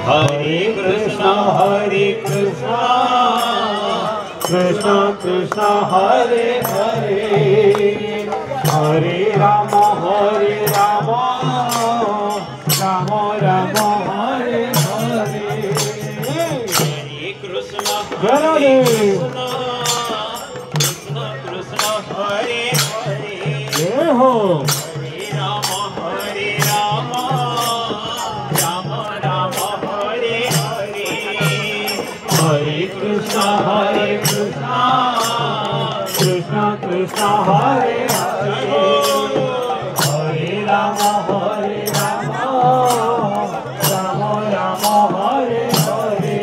Hare Krishna, Krishna Krishna, Hare Hare, Hare Rama, Rama Rama, Hare Hare. Hare Krishna, Krishna Krishna, Hare Hare. Jai Ho. Hare Rama, Rama Rama, Hare Hare. Hare Krishna, Krishna Krishna, Hare Hare, Hare Rama, Rama Rama, Hare Hare.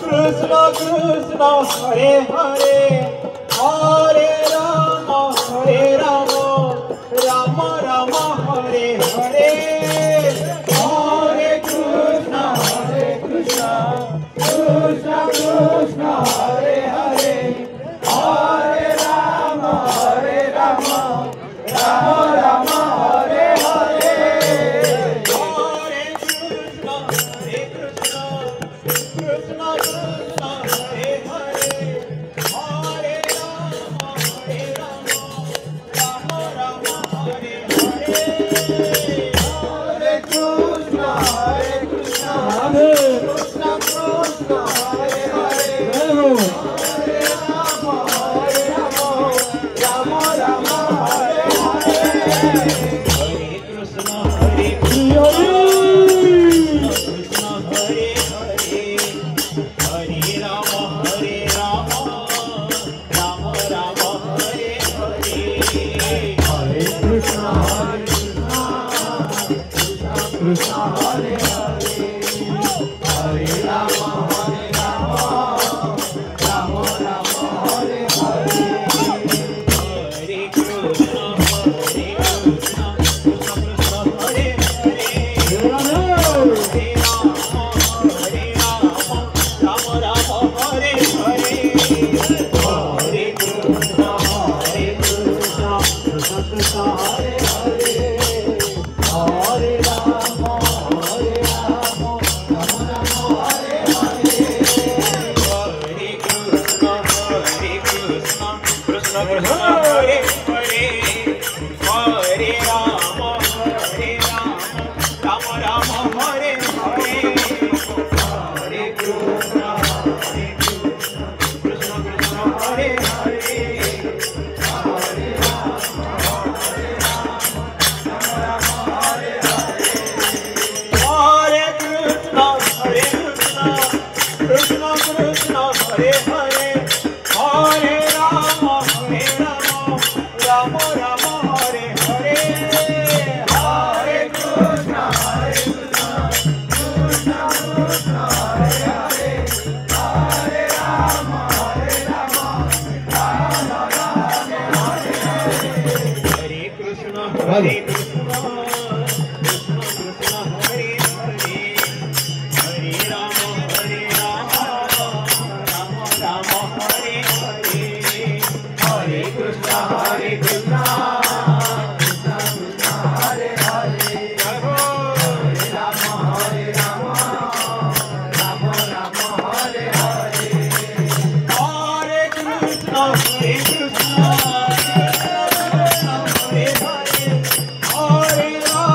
Krishna Krishna, Hare Hare, Hare Rama, Rama Rama, Hare Hare. Hare Krishna, Krishna Krishna, Hare Hare, Hare Rama, Rama Rama, Hare Hare. Hare Krishna, Krishna Krishna, Hare Hare, Hare Rama, Rama Rama, Hare Hare. Hare Krishna, Krishna Krishna, Hare Hare, Hare Rama, Rama Rama, Hare Hare. Hare Krishna, Krishna Hare Hare, Hare Rama, Rama Rama, Hare Hare. Hare Krishna, Krishna Hare Hare, Hare Rama, Rama Rama, Hare Hare. Hare Krishna, Krishna Krishna, Hare Hare, Hare Rama, Rama Rama, Hare Hare. Hare Krishna, Krishna Krishna, Hare Hare, Hare Rama, Rama Rama, Hare Hare. Hare Krishna, Krishna Krishna, Hare Hare, Hare Rama, Rama Rama, Hare Hare. Hare Krishna, Krishna Krishna, Hare Hare, Hare Rama, Rama Rama, Hare Hare. Hare Krishna, Krishna Krishna, Hare Hare, Hare Rama, Rama Rama, Hare Hare. Hare Krishna, Krishna Krishna, Hare Hare, Hare Rama, Rama Rama, Hare Hare. Hare Krishna, Krishna Krishna, Hare Hare, Hare Rama, Rama Rama, Hare Hare. Hare Krishna, Krishna Krishna, Hare Hare, Hare Rama, Rama Rama, Hare Hare. Hare Krishna, Krishna Krishna, Hare Hare.